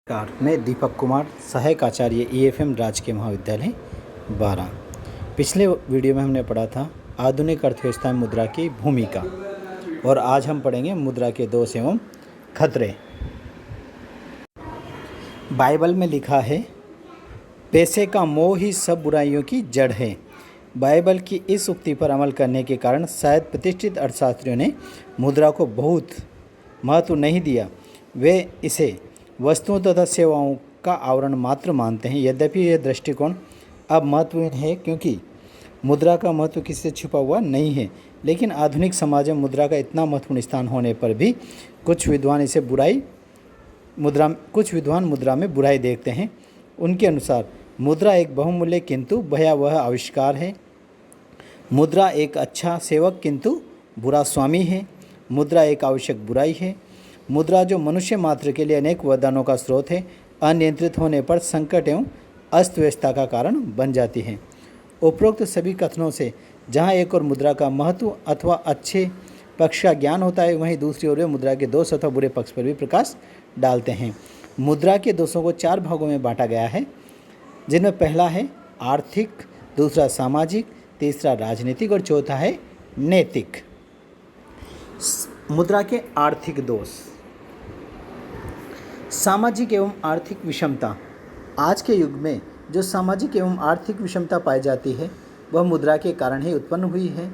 नमस्कार, मैं दीपक कुमार, सहायक आचार्य EFM राजकीय महाविद्यालय 12। पिछले वीडियो में हमने पढ़ा था आधुनिक अर्थव्यवस्था में मुद्रा की भूमिका, और आज हम पढ़ेंगे मुद्रा के दोष एवं खतरे। बाइबल में लिखा है, पैसे का मोह ही सब बुराइयों की जड़ है। बाइबल की इस उक्ति पर अमल करने के कारण शायद प्रतिष्ठित अर्थशास्त्रियों ने मुद्रा को बहुत महत्व नहीं दिया। वे इसे वस्तुओं तथा सेवाओं का आवरण मात्र मानते हैं। यद्यपि यह दृष्टिकोण अब महत्वहीन है, क्योंकि मुद्रा का महत्व किसी से छुपा हुआ नहीं है। लेकिन आधुनिक समाज में मुद्रा का इतना महत्वपूर्ण स्थान होने पर भी कुछ विद्वान मुद्रा में बुराई देखते हैं। उनके अनुसार मुद्रा एक बहुमूल्य किंतु भयावह आविष्कार है। मुद्रा एक अच्छा सेवक किंतु बुरा स्वामी है। मुद्रा एक आवश्यक बुराई है। मुद्रा जो मनुष्य मात्र के लिए अनेक वरदानों का स्रोत है, अनियंत्रित होने पर संकट एवं अस्त व्यवस्था का कारण बन जाती है। उपरोक्त सभी कथनों से जहाँ एक और मुद्रा का महत्व अथवा अच्छे पक्ष का ज्ञान होता है, वहीं दूसरी ओर वे मुद्रा के दोष अथवा बुरे पक्ष पर भी प्रकाश डालते हैं। मुद्रा के दोषों को 4 भागों में बांटा गया है, जिनमें पहला है आर्थिक, दूसरा सामाजिक, तीसरा राजनीतिक और चौथा है नैतिक। मुद्रा के आर्थिक दोष। सामाजिक एवं आर्थिक विषमता। आज के युग में जो सामाजिक एवं आर्थिक विषमता पाई जाती है, वह मुद्रा के कारण ही उत्पन्न हुई है,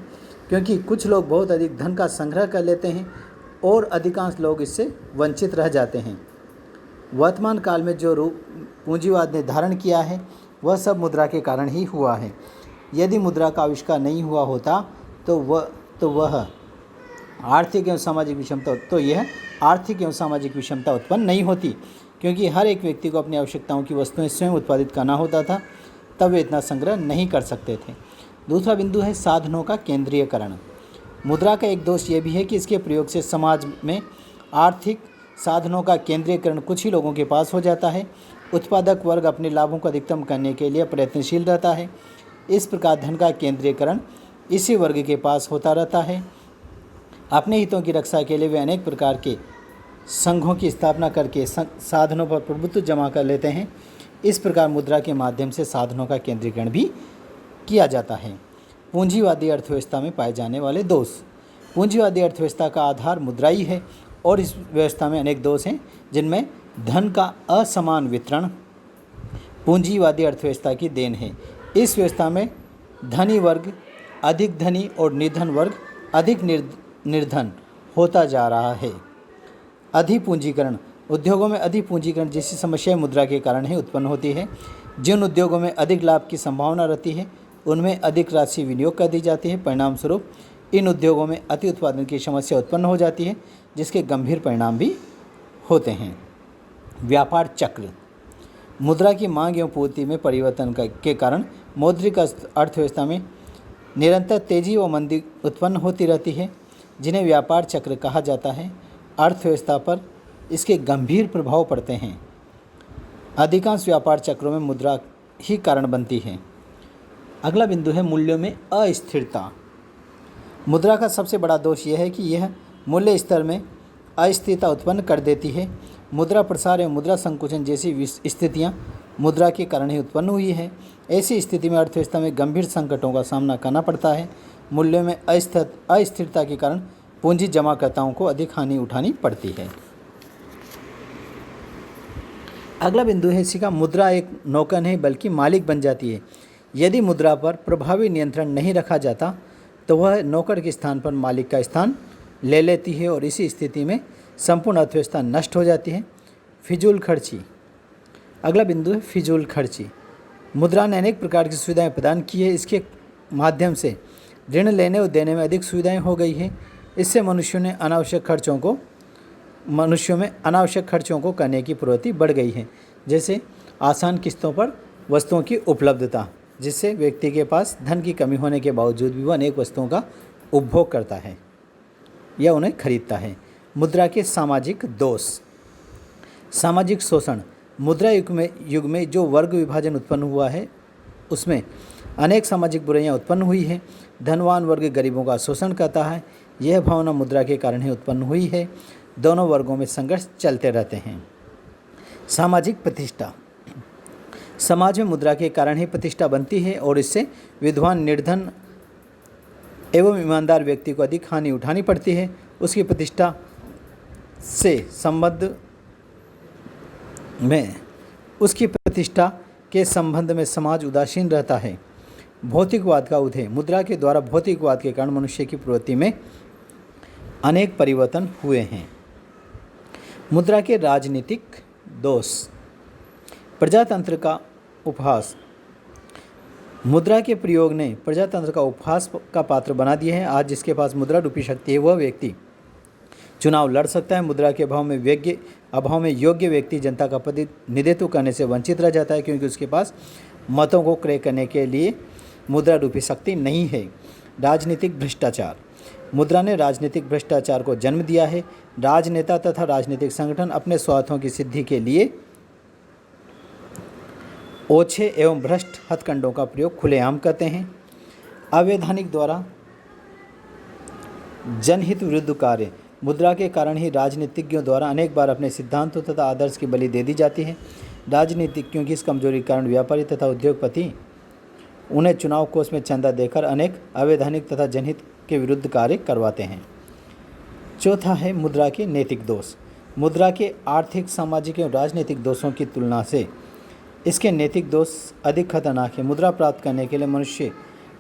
क्योंकि कुछ लोग बहुत अधिक धन का संग्रह कर लेते हैं और अधिकांश लोग इससे वंचित रह जाते हैं। वर्तमान काल में जो रूप पूंजीवाद ने धारण किया है, वह सब मुद्रा के कारण ही हुआ है। यदि मुद्रा का आविष्कार नहीं हुआ होता तो यह आर्थिक एवं सामाजिक विषमता उत्पन्न नहीं होती, क्योंकि हर एक व्यक्ति को अपनी आवश्यकताओं की वस्तुएं स्वयं उत्पादित करना होता था, तब वे इतना संग्रह नहीं कर सकते थे। दूसरा बिंदु है साधनों का केंद्रीयकरण। मुद्रा का एक दोष यह भी है कि इसके प्रयोग से समाज में आर्थिक साधनों का केंद्रीयकरण कुछ ही लोगों के पास हो जाता है। उत्पादक वर्ग अपने लाभों को अधिकतम करने के लिए प्रयत्नशील रहता है। इस प्रकार धन का केंद्रीयकरण इसी वर्ग के पास होता रहता है। अपने हितों की रक्षा के लिए वे अनेक प्रकार के संघों की स्थापना करके साधनों पर प्रभुत्व जमा कर लेते हैं। इस प्रकार मुद्रा के माध्यम से साधनों का केंद्रीकरण भी किया जाता है। पूंजीवादी अर्थव्यवस्था में पाए जाने वाले दोष। पूंजीवादी अर्थव्यवस्था का आधार मुद्रा ही है, और इस व्यवस्था में अनेक दोष हैं, जिनमें धन का असमान वितरण पूंजीवादी अर्थव्यवस्था की देन है। इस व्यवस्था में धनी वर्ग अधिक धनी और निर्धन वर्ग अधिक निर्धन होता जा रहा है। अधिपूंजीकरण। उद्योगों में अधिपूंजीकरण जैसी समस्याएं मुद्रा के कारण ही उत्पन्न होती है। जिन उद्योगों में अधिक लाभ की संभावना रहती है, उनमें अधिक राशि विनियोग कर दी जाती है। परिणाम स्वरूप इन उद्योगों में अति उत्पादन की समस्या उत्पन्न हो जाती है, जिसके गंभीर परिणाम भी होते हैं। व्यापार चक्र। मुद्रा की मांग एवं पूर्ति में परिवर्तन के कारण मौद्रिक अर्थव्यवस्था में निरंतर तेजी व मंदी उत्पन्न होती रहती है, जिन्हें व्यापार चक्र कहा जाता है। अर्थव्यवस्था पर इसके गंभीर प्रभाव पड़ते हैं। अधिकांश व्यापार चक्रों में मुद्रा ही कारण बनती है। अगला बिंदु है मूल्यों में अस्थिरता। मुद्रा का सबसे बड़ा दोष यह है कि यह मूल्य स्तर में अस्थिरता उत्पन्न कर देती है। मुद्रा प्रसार एवं मुद्रा संकुचन जैसी स्थितियाँ मुद्रा के कारण ही उत्पन्न हुई है। ऐसी स्थिति में अर्थव्यवस्था में गंभीर संकटों का सामना करना पड़ता है। मूल्यों में अस्थिरता के कारण पूंजी जमाकर्ताओं को अधिक हानि उठानी पड़ती है। अगला बिंदु है इसी का, मुद्रा एक नौकर नहीं बल्कि मालिक बन जाती है। यदि मुद्रा पर प्रभावी नियंत्रण नहीं रखा जाता, तो वह नौकर के स्थान पर मालिक का स्थान ले लेती है, और इसी स्थिति में संपूर्ण अर्थव्यवस्था नष्ट हो जाती है। फिजूल खर्ची। अगला बिंदु है फिजूल खर्ची। मुद्रा ने अनेक प्रकार की सुविधाएं प्रदान की है। इसके माध्यम से ऋण लेने और देने में अधिक सुविधाएं हो गई है। इससे मनुष्यों में अनावश्यक खर्चों को करने की प्रवृत्ति बढ़ गई है, जैसे आसान किस्तों पर वस्तुओं की उपलब्धता, जिससे व्यक्ति के पास धन की कमी होने के बावजूद भी वह अनेक वस्तुओं का उपभोग करता है या उन्हें खरीदता है। मुद्रा के सामाजिक दोष। सामाजिक शोषण। मुद्रा युग में जो वर्ग विभाजन उत्पन्न हुआ है, उसमें अनेक सामाजिक बुराइयां उत्पन्न हुई है। धनवान वर्ग गरीबों का शोषण करता है। यह भावना मुद्रा के कारण ही उत्पन्न हुई है। दोनों वर्गों में संघर्ष चलते रहते हैं। सामाजिक प्रतिष्ठा। समाज में मुद्रा के कारण ही प्रतिष्ठा बनती है और इससे विद्वान, निर्धन एवं ईमानदार व्यक्ति को अधिक हानि उठानी पड़ती है। उसकी प्रतिष्ठा से संबंध में उसकी प्रतिष्ठा के संबंध में समाज उदासीन रहता है। भौतिकवाद का उदय। मुद्रा के द्वारा भौतिकवाद के कारण मनुष्य की प्रवृत्ति में अनेक परिवर्तन हुए हैं। मुद्रा के राजनीतिक दोष। प्रजातंत्र का उपहास। मुद्रा के प्रयोग ने प्रजातंत्र का उपहास का पात्र बना दिया है। आज जिसके पास मुद्रा रूपी शक्ति है वह व्यक्ति चुनाव लड़ सकता है। मुद्रा के अभाव में योग्य व्यक्ति जनता का प्रतिनिधित्व करने से वंचित रह जाता है, क्योंकि उसके पास मतों को क्रय करने के लिए मुद्रा रूपी शक्ति नहीं है। राजनीतिक भ्रष्टाचार। मुद्रा ने राजनीतिक भ्रष्टाचार को जन्म दिया है। राजनेता तथा राजनीतिक संगठन अपने स्वार्थों की सिद्धि के लिए ओछे एवं भ्रष्ट हथकंडों का प्रयोग खुलेआम करते हैं। अवैधानिक द्वारा जनहित विरुद्ध कार्य। मुद्रा के कारण ही राजनीतिज्ञों द्वारा अनेक बार अपने सिद्धांतों तथा आदर्श की बलि दे दी जाती है। राजनीतिज्ञों की इस कमजोरी के कारण व्यापारी तथा उद्योगपति उन्हें चुनाव कोष में चंदा देकर अनेक अवैधानिक तथा जनहित के विरुद्ध कार्य करवाते हैं। चौथा है मुद्रा के नैतिक दोष। मुद्रा के आर्थिक, सामाजिक एवं राजनीतिक दोषों की तुलना से इसके नैतिक दोष अधिक खतरनाक है। मुद्रा प्राप्त करने के लिए मनुष्य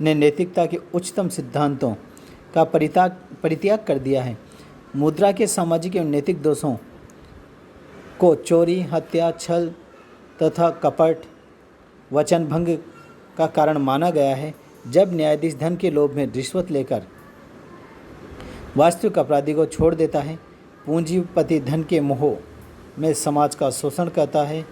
ने नैतिकता के उच्चतम सिद्धांतों का परित्याग कर दिया है। मुद्रा के सामाजिक एवं नैतिक दोषों को चोरी, हत्या, छल तथा कपट, वचनभंग का कारण माना गया है। जब न्यायाधीश धन के लोभ में रिश्वत लेकर वास्तविक अपराधी को छोड़ देता है, पूंजीपति धन के मोह में समाज का शोषण करता है,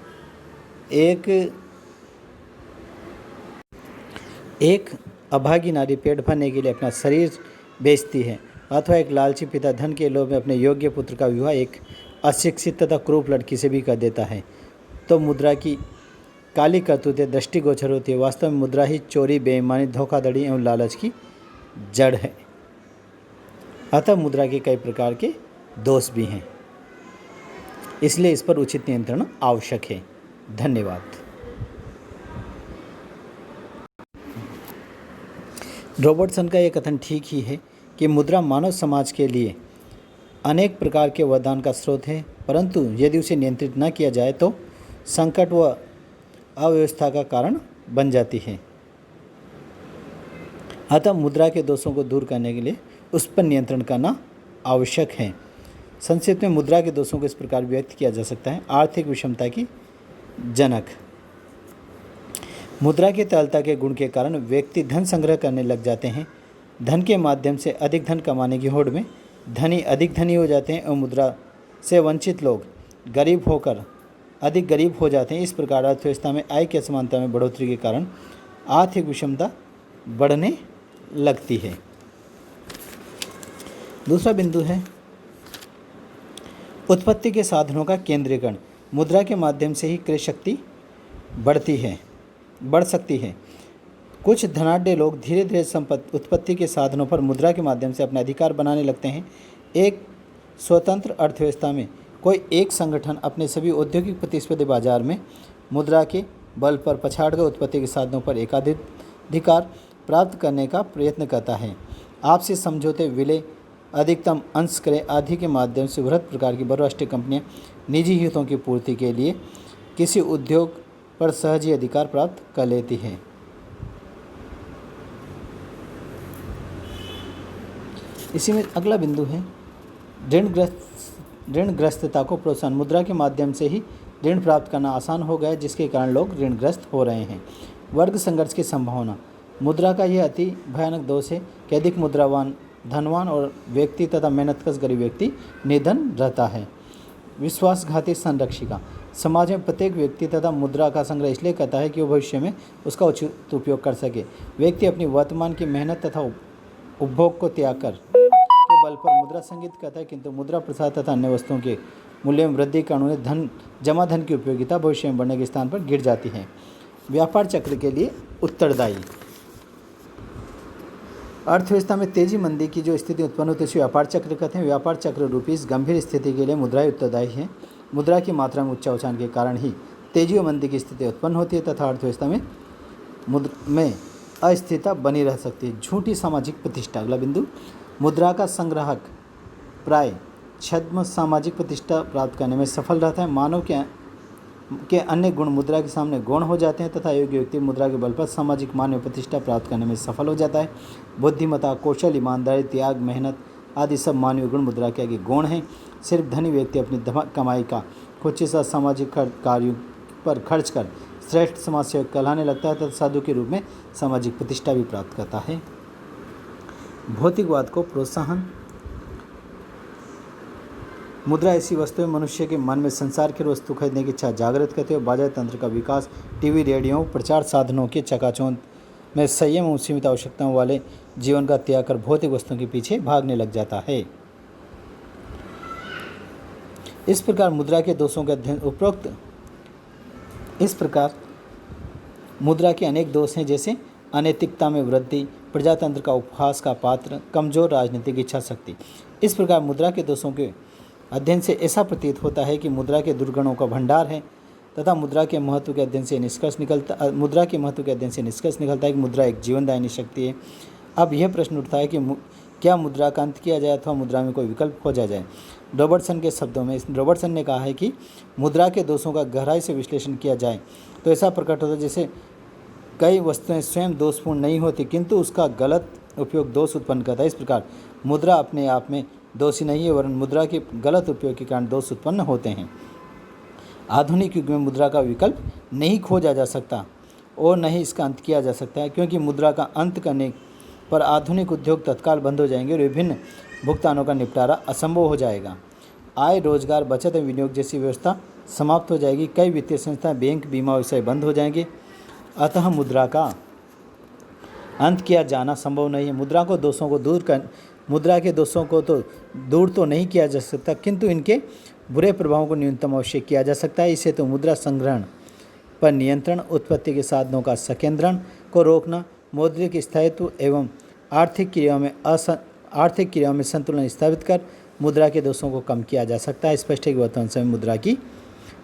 एक अभागी नारी पेट भरने के लिए अपना शरीर बेचती है, अथवा एक लालची पिता धन के लोभ में अपने योग्य पुत्र का विवाह एक अशिक्षित तथा क्रूर लड़की से भी कर देता है, तो मुद्रा की काली करतूतें दृष्टिगोचर होती है। वास्तव में मुद्रा ही चोरी, बेईमानी, धोखाधड़ी एवं लालच की जड़ है। अतः मुद्रा के कई प्रकार के दोष भी हैं, इसलिए इस पर उचित नियंत्रण आवश्यक है। धन्यवाद। रॉबर्टसन का यह कथन ठीक ही है कि मुद्रा मानव समाज के लिए अनेक प्रकार के वरदान का स्रोत है, परंतु यदि उसे नियंत्रित न किया जाए तो संकट व अव्यवस्था का कारण बन जाती है। अतः मुद्रा के दोषों को दूर करने के लिए उस पर नियंत्रण करना आवश्यक है। संक्षिप्त में मुद्रा के दोषों को इस प्रकार व्यक्त किया जा सकता है। आर्थिक विषमता की जनक। मुद्रा की तरलता के गुण के कारण व्यक्ति धन संग्रह करने लग जाते हैं। धन के माध्यम से अधिक धन कमाने की होड़ में धनी अधिक धनी हो जाते हैं और मुद्रा से वंचित लोग गरीब होकर अधिक गरीब हो जाते हैं। इस प्रकार अर्थव्यवस्था में आय की असमानता में बढ़ोतरी के कारण आर्थिक विषमता बढ़ने लगती है। दूसरा बिंदु है उत्पत्ति के साधनों का केंद्रीकरण। मुद्रा के माध्यम से ही क्रय शक्ति बढ़ सकती है। कुछ धनाढ्य लोग धीरे धीरे उत्पत्ति के साधनों पर मुद्रा के माध्यम से अपना अधिकार बनाने लगते हैं। एक स्वतंत्र अर्थव्यवस्था में कोई एक संगठन अपने सभी औद्योगिक प्रतिस्पर्धी बाजार में मुद्रा के बल पर पछाड़कर उत्पत्ति के साधनों पर एकाधिकार प्राप्त करने का प्रयत्न करता है। आपसी समझौते, विलय, अधिकतम अंश क्रय आदि के माध्यम से बृहत प्रकार की बहुराष्ट्रीय कंपनियां निजी हितों की पूर्ति के लिए किसी उद्योग पर सहज ही अधिकार प्राप्त कर लेती है। इसी में अगला बिंदु है ऋणग्रस्तता को प्रोत्साहन। मुद्रा के माध्यम से ही ऋण प्राप्त करना आसान हो गया है, जिसके कारण लोग ऋणग्रस्त हो रहे हैं। वर्ग संघर्ष की संभावना। मुद्रा का यह अति भयानक दोष है कि अधिक मुद्रावान धनवान और व्यक्ति तथा मेहनतकश गरीब व्यक्ति निर्धन रहता है। विश्वासघाती संरक्षिका। समाज में प्रत्येक व्यक्ति तथा मुद्रा का संग्रह इसलिए करता है कि वो भविष्य में उसका उचित उपयोग कर सके। व्यक्ति अपनी वर्तमान की मेहनत तथा उपभोग को त्याग कर के बल पर मुद्रा संग्रहित करता है, किंतु मुद्रा प्रसार तथा अन्य वस्तुओं के मूल्य में वृद्धि के कारण जमा धन की उपयोगिता भविष्य में बढ़ने के स्थान पर गिर जाती है। व्यापार चक्र के लिए उत्तरदायी। अर्थव्यवस्था में तेजी मंदी की जो स्थिति उत्पन्न होती है उसे व्यापार चक्र कहते हैं। व्यापार चक्र रूपी इस गंभीर स्थिति के लिए मुद्राएं उत्तरदायी हैं। मुद्रा की मात्रा में उच्चावचान के कारण ही तेजी व मंदी की स्थिति उत्पन्न होती है तथा अर्थव्यवस्था में अस्थिरता बनी रह सकती है। झूठी सामाजिक प्रतिष्ठा। अगला बिंदु, मुद्रा का संग्राहक प्राय छद्म सामाजिक प्रतिष्ठा प्राप्त करने में सफल रहता है। मानव के अन्य गुण मुद्रा के सामने गौण हो जाते हैं तथा योग्य व्यक्ति मुद्रा के बल पर सामाजिक मान व प्रतिष्ठा प्राप्त करने में सफल हो जाता है। बुद्धिमत्ता, कौशल, ईमानदारी, त्याग, मेहनत आदि सब मानवीय गुण मुद्रा के आगे गौण हैं। सिर्फ धनी व्यक्ति अपनी कमाई का कुछ हिस्सा सामाजिक कार्यों पर खर्च कर श्रेष्ठ समाज सेवक कहलाने लगता है तथा साधु के रूप में सामाजिक प्रतिष्ठा भी प्राप्त करता है। भौतिकवाद को प्रोत्साहन। मुद्रा ऐसी वस्तु है मनुष्य के मन में संसार की वस्तु खरीदने की इच्छा जागृत करते हुए बाजार तंत्र का विकास, टीवी, रेडियो, प्रचार साधनों के चकाचौंध में संयम और सीमित आवश्यकताओं वाले जीवन का त्याग कर भौतिक वस्तुओं के पीछे भागने लग जाता है। इस प्रकार मुद्रा के दोषों का अध्ययन इस प्रकार मुद्रा के अनेक दोष हैं, जैसे अनैतिकता में वृद्धि, प्रजातंत्र का उपहास का पात्र, कमजोर राजनीतिक इच्छा शक्ति। इस प्रकार मुद्रा के दोषों के अध्ययन से ऐसा प्रतीत होता है कि मुद्रा के दुर्गुणों का भंडार है तथा मुद्रा के महत्व के अध्ययन से निष्कर्ष निकलता है कि मुद्रा एक जीवनदायिनी शक्ति है। अब यह प्रश्न उठता है कि क्या मुद्रा का अंत किया जाए अथवा मुद्रा में कोई विकल्प खोजा जाए। रॉबर्टसन के शब्दों में रॉबर्टसन ने कहा है कि मुद्रा के दोषों का गहराई से विश्लेषण किया जाए तो ऐसा प्रकट होता है जैसे कई वस्तुएं स्वयं दोषपूर्ण नहीं होती किंतु उसका गलत उपयोग दोष उत्पन्न करता है। इस प्रकार मुद्रा अपने आप में दोषी नहीं है वरन मुद्रा के गलत उपयोग के कारण दोष उत्पन्न होते हैं। आधुनिक युग में मुद्रा का विकल्प नहीं खोजा जा सकता और न ही इसका अंत किया जा सकता है, क्योंकि मुद्रा का अंत करने पर आधुनिक उद्योग तत्काल बंद हो जाएंगे और विभिन्न भुगतानों का निपटारा असंभव हो जाएगा। आय, रोजगार, बचत एवं विनियोग जैसी व्यवस्था समाप्त हो जाएगी। कई वित्तीय संस्थाएं, बैंक, बीमा व्यवसाय बंद हो जाएंगे। अतः मुद्रा का अंत किया जाना संभव नहीं है। मुद्रा के दोषों को तो दूर तो नहीं किया जा सकता किंतु इनके बुरे प्रभावों को न्यूनतम अवश्य किया जा सकता है। इससे तो मुद्रा संग्रहण पर नियंत्रण, उत्पत्ति के साधनों का संकेंद्रण को रोकना, मौद्रिक स्थायित्व एवं आर्थिक क्रियाओं में संतुलन स्थापित कर मुद्रा के दोषों को कम किया जा सकता है। स्पष्ट है कि वर्तमान समय मुद्रा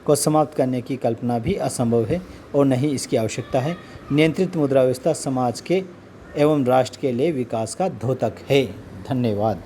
को समाप्त करने की कल्पना भी असंभव है और न ही इसकी आवश्यकता है। नियंत्रित मुद्रा व्यवस्था समाज के एवं राष्ट्र के लिए विकास का द्योतक है। धन्यवाद।